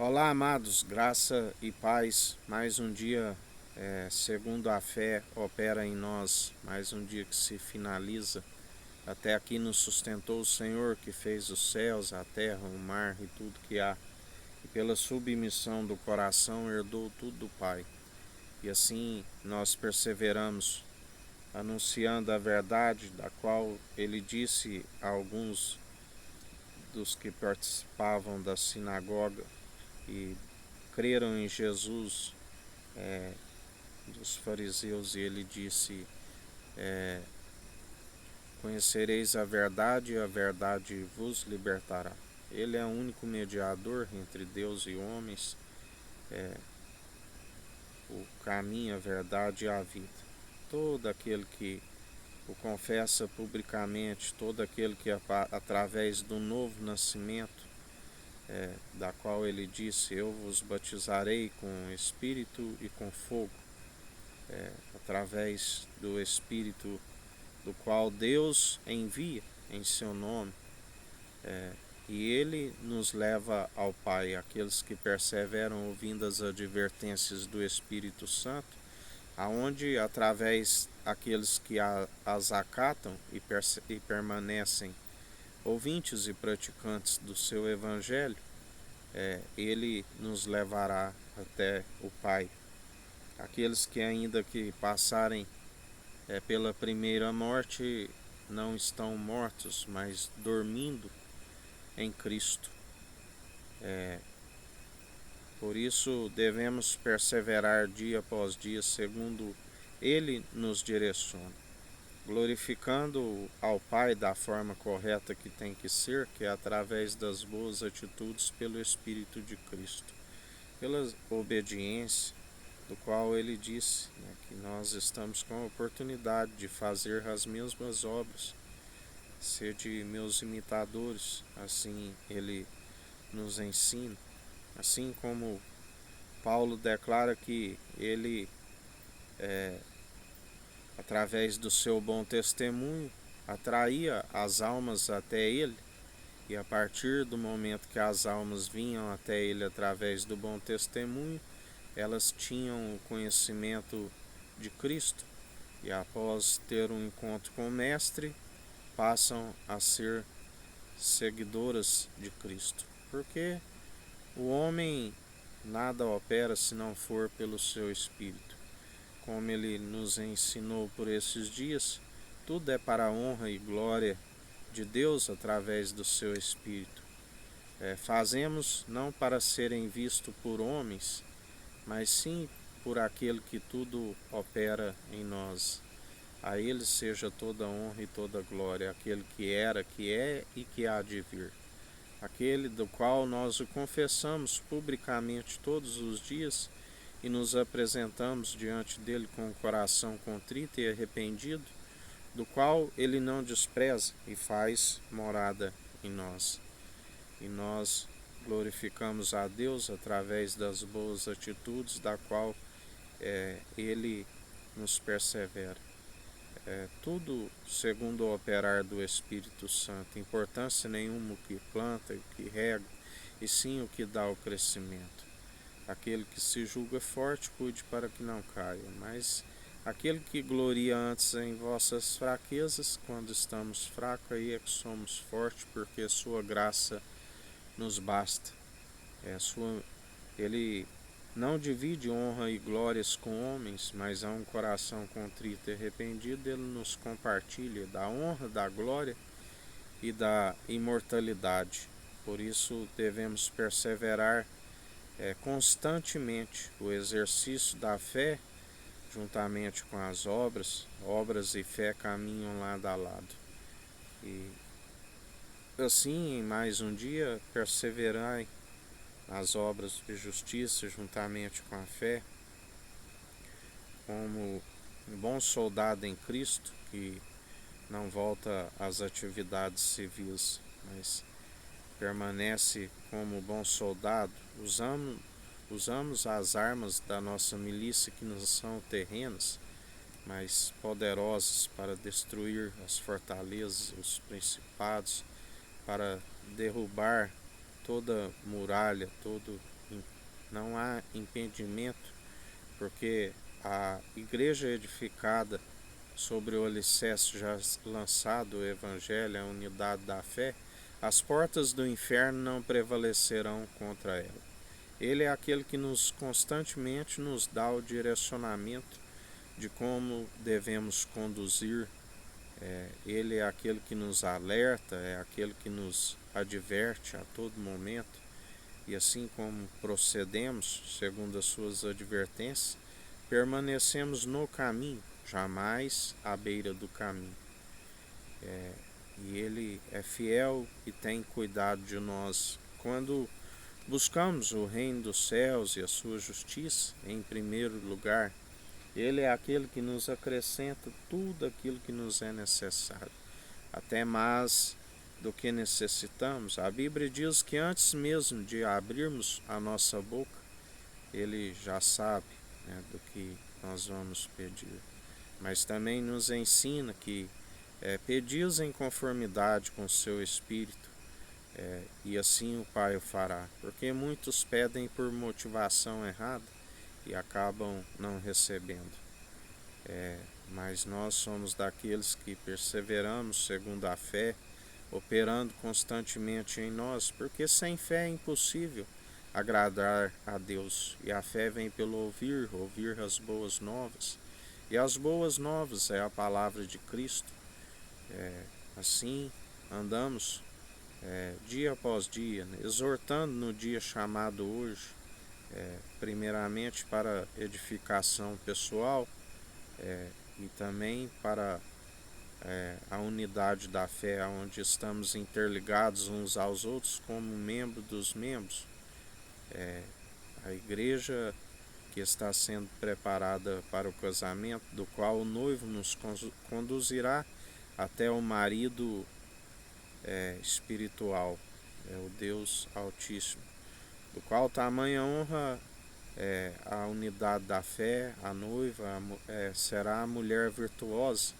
Olá, amados, graça e paz. Mais um dia, segundo a fé, opera em nós. Mais um dia que se finaliza. Até aqui nos sustentou o Senhor, que fez os céus, a terra, o mar e tudo que há. E pela submissão do coração herdou tudo do Pai. E assim nós perseveramos, anunciando a verdade, da qual ele disse a alguns dos que participavam da sinagoga e creram em Jesus, dos fariseus, e ele disse: Conhecereis a verdade e a verdade vos libertará. Ele é o único mediador entre Deus e homens, o caminho, a verdade e a vida. Todo aquele que o confessa publicamente, todo aquele que através do novo nascimento, da qual ele disse: Eu vos batizarei com Espírito e com fogo, através do Espírito do qual Deus envia em seu nome, e ele nos leva ao Pai. Aqueles que perseveram ouvindo as advertências do Espírito Santo, aonde através aqueles que as acatam e permanecem ouvintes e praticantes do seu Evangelho, ele nos levará até o Pai. Aqueles que ainda que passarem pela primeira morte não estão mortos, mas dormindo em Cristo. Por isso devemos perseverar dia após dia, segundo Ele nos direciona, glorificando ao Pai da forma correta que tem que ser, que é através das boas atitudes pelo Espírito de Cristo, pela obediência, do qual ele disse, que nós estamos com a oportunidade de fazer as mesmas obras, sede meus imitadores. Assim ele nos ensina, assim como Paulo declara que ele, através do seu bom testemunho, atraía as almas até ele, e a partir do momento que as almas vinham até ele através do bom testemunho, elas tinham o conhecimento de Cristo, e após ter um encontro com o Mestre, passam a ser seguidoras de Cristo. Porque o homem nada opera se não for pelo seu Espírito. Como ele nos ensinou por esses dias, tudo é para a honra e glória de Deus através do seu Espírito. Fazemos não para serem vistos por homens, mas sim por aquele que tudo opera em nós. A ele seja toda honra e toda glória, aquele que era, que é e que há de vir. Aquele do qual nós o confessamos publicamente todos os dias e nos apresentamos diante dele com o coração contrito e arrependido, do qual ele não despreza e faz morada em nós. E nós glorificamos a Deus através das boas atitudes, da qual ele nos persevera. Tudo segundo o operar do Espírito Santo. Importância nenhuma o que planta, o que rega, e sim o que dá o crescimento. Aquele que se julga forte, cuide para que não caia, mas aquele que gloria antes em vossas fraquezas, quando estamos fracos, aí é que somos fortes, porque a sua graça nos basta. Ele não divide honra e glórias com homens, mas a um coração contrito e arrependido ele nos compartilha da honra, da glória e da imortalidade. Por isso devemos perseverar constantemente o exercício da fé, juntamente com as obras. Obras e fé caminham lado a lado. E assim, em mais um dia, perseverai nas obras de justiça, juntamente com a fé, como um bom soldado em Cristo, que não volta às atividades civis, mas permanece como bom soldado. Usamos as armas da nossa milícia, que não são terrenas, mas poderosas para destruir as fortalezas, os principados, para derrubar toda muralha, todo não há impedimento, porque a igreja edificada sobre o alicerce já lançado, o Evangelho, a unidade da fé, as portas do inferno não prevalecerão contra ela. Ele é aquele que constantemente nos dá o direcionamento de como devemos conduzir. Ele é aquele que nos alerta, é aquele que nos adverte a todo momento. E assim como procedemos, segundo as suas advertências, permanecemos no caminho, jamais à beira do caminho. E Ele é fiel e tem cuidado de nós. Quando buscamos o reino dos céus e a sua justiça em primeiro lugar, Ele é aquele que nos acrescenta tudo aquilo que nos é necessário, até mais do que necessitamos. A Bíblia diz que antes mesmo de abrirmos a nossa boca, Ele já sabe, do que nós vamos pedir. Mas também nos ensina que pedis em conformidade com o seu Espírito, e assim o Pai o fará. Porque muitos pedem por motivação errada e acabam não recebendo. Mas nós somos daqueles que perseveramos segundo a fé, operando constantemente em nós, porque sem fé é impossível agradar a Deus. E a fé vem pelo ouvir, ouvir as boas novas. E as boas novas é a palavra de Cristo. Assim andamos dia após dia, exortando no dia chamado hoje, primeiramente para edificação pessoal, e também para a unidade da fé, onde estamos interligados uns aos outros como membro dos membros. A igreja que está sendo preparada para o casamento, do qual o noivo nos conduzirá até o marido espiritual, o Deus Altíssimo, do qual tamanha honra a unidade da fé. A noiva será a mulher virtuosa,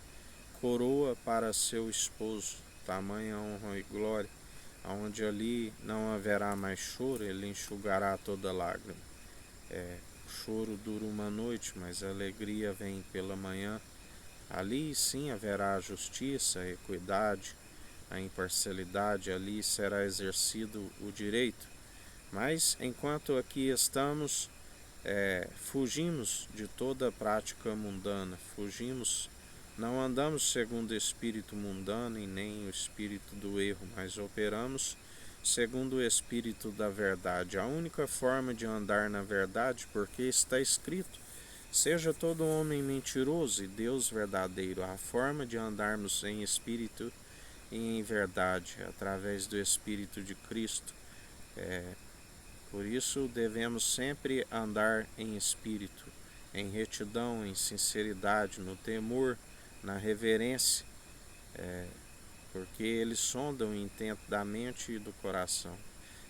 coroa para seu esposo, tamanha honra e glória, onde ali não haverá mais choro, ele enxugará toda lágrima. O choro dura uma noite, mas a alegria vem pela manhã. Ali sim haverá a justiça, a equidade, a imparcialidade, ali será exercido o direito. Mas enquanto aqui estamos, fugimos de toda prática mundana, não andamos segundo o espírito mundano e nem o espírito do erro, mas operamos segundo o espírito da verdade. A única forma de andar na verdade, porque está escrito: seja todo homem mentiroso e Deus verdadeiro. A forma de andarmos em espírito e em verdade, através do Espírito de Cristo. Por isso devemos sempre andar em espírito, em retidão, em sinceridade, no temor, na reverência, porque eles sondam o intento da mente e do coração.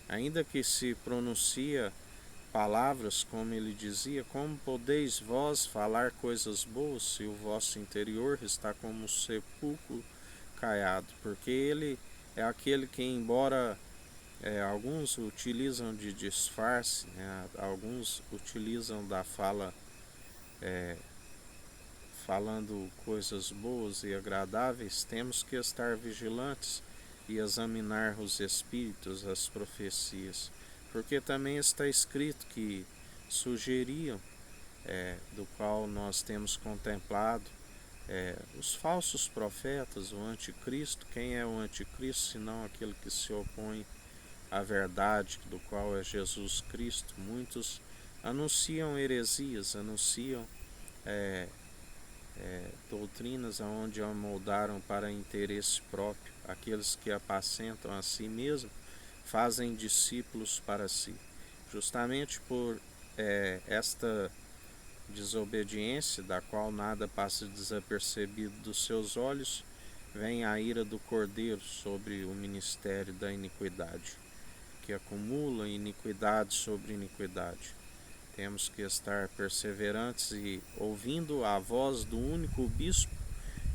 Ainda que se pronuncia palavras, como ele dizia: como podeis vós falar coisas boas se o vosso interior está como um sepulcro caiado? Porque ele é aquele que, embora alguns utilizam de disfarce, alguns utilizam da fala falando coisas boas e agradáveis, temos que estar vigilantes e examinar os espíritos, as profecias, porque também está escrito que sugeriam, do qual nós temos contemplado, os falsos profetas, o anticristo. Quem é o anticristo senão aquele que se opõe à verdade, do qual é Jesus Cristo? Muitos anunciam heresias, anunciam doutrinas onde amoldaram para interesse próprio. Aqueles que apacentam a si mesmo fazem discípulos para si. Justamente por esta desobediência, da qual nada passa desapercebido dos seus olhos, vem a ira do Cordeiro sobre o ministério da iniquidade, que acumula iniquidade sobre iniquidade. Temos que estar perseverantes e ouvindo a voz do único bispo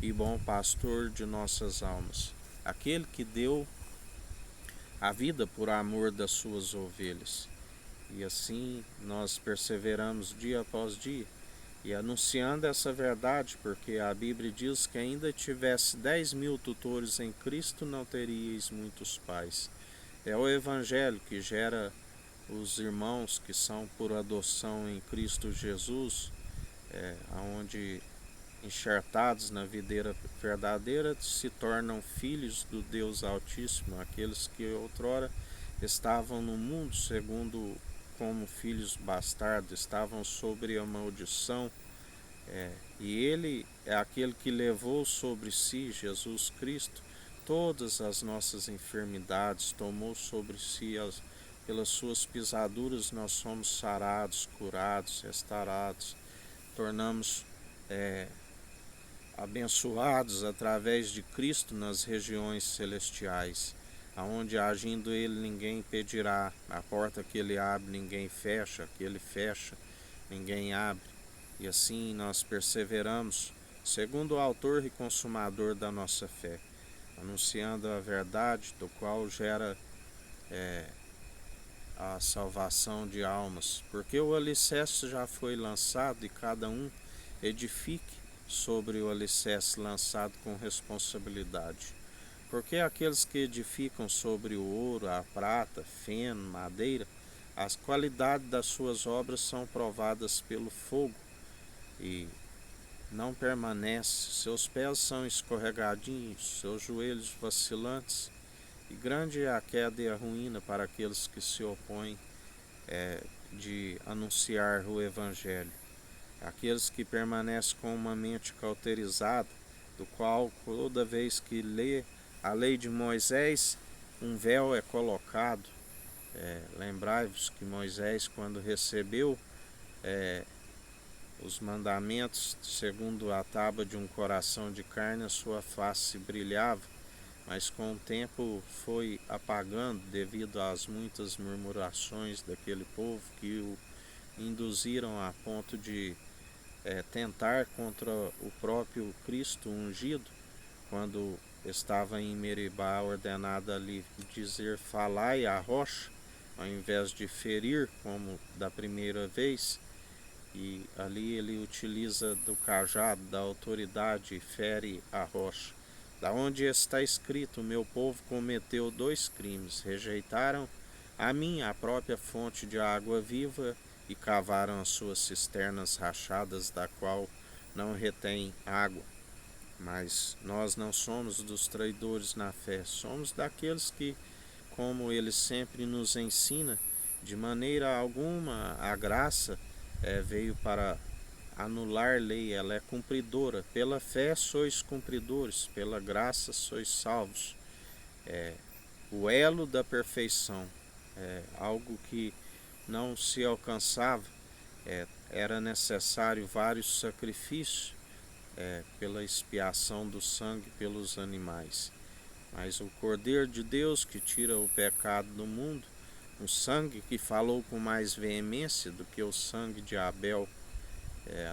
e bom pastor de nossas almas, aquele que deu a vida por amor das suas ovelhas. E assim nós perseveramos dia após dia e anunciando essa verdade, porque a Bíblia diz que ainda tivesse 10.000 tutores em Cristo, não teríeis muitos pais. É o Evangelho que gera os irmãos que são por adoção em Cristo Jesus, onde enxertados na videira verdadeira se tornam filhos do Deus Altíssimo, aqueles que outrora estavam no mundo segundo como filhos bastardos, estavam sobre a maldição, e ele é aquele que levou sobre si, Jesus Cristo, todas as nossas enfermidades, tomou sobre si pelas suas pisaduras nós somos sarados, curados, restaurados, tornamos abençoados através de Cristo nas regiões celestiais, aonde agindo ele ninguém impedirá, a porta que ele abre ninguém fecha, que ele fecha ninguém abre, e assim nós perseveramos, segundo o autor e consumador da nossa fé, anunciando a verdade, do qual gera a salvação de almas, porque o alicerce já foi lançado e cada um edifique sobre o alicerce lançado com responsabilidade. Porque aqueles que edificam sobre o ouro, a prata, feno, madeira, as qualidades das suas obras são provadas pelo fogo e não permanece, seus pés são escorregadios, seus joelhos vacilantes, e grande é a queda e a ruína para aqueles que se opõem de anunciar o Evangelho. Aqueles que permanecem com uma mente cauterizada, do qual toda vez que lê a lei de Moisés, um véu é colocado. Lembrai-vos que Moisés, quando recebeu os mandamentos, segundo a tábua de um coração de carne, a sua face brilhava, mas com o tempo foi apagando devido às muitas murmurações daquele povo que o induziram a ponto de tentar contra o próprio Cristo ungido, quando estava em Meribá, ordenado ali dizer falai à rocha, ao invés de ferir como da primeira vez, e ali ele utiliza do cajado, da autoridade, e fere a rocha. Da onde está escrito, meu povo cometeu 2 crimes, rejeitaram a mim, a própria fonte de água viva, e cavaram as suas cisternas rachadas, da qual não retém água. Mas nós não somos dos traidores na fé, somos daqueles que, como ele sempre nos ensina, de maneira alguma a graça veio para anular lei, ela é cumpridora. Pela fé sois cumpridores, pela graça sois salvos. O elo da perfeição, algo que não se alcançava, era necessário vários sacrifícios pela expiação do sangue pelos animais. Mas o Cordeiro de Deus que tira o pecado do mundo, um sangue que falou com mais veemência do que o sangue de Abel,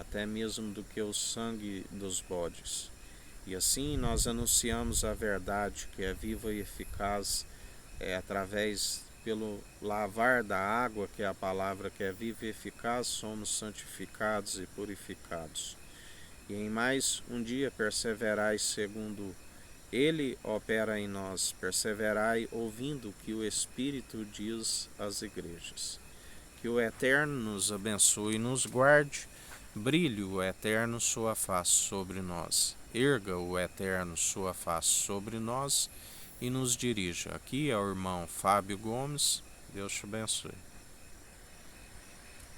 até mesmo do que o sangue dos bodes. E assim nós anunciamos a verdade que é viva e eficaz através pelo lavar da água, que é a palavra que é viva e eficaz, somos santificados e purificados. E em mais um dia perseverai segundo ele opera em nós, perseverai ouvindo o que o Espírito diz às igrejas. Que o Eterno nos abençoe e nos guarde, brilhe o Eterno sua face sobre nós, erga o Eterno sua face sobre nós e nos dirija. Aqui é o irmão Fábio Gomes, Deus te abençoe.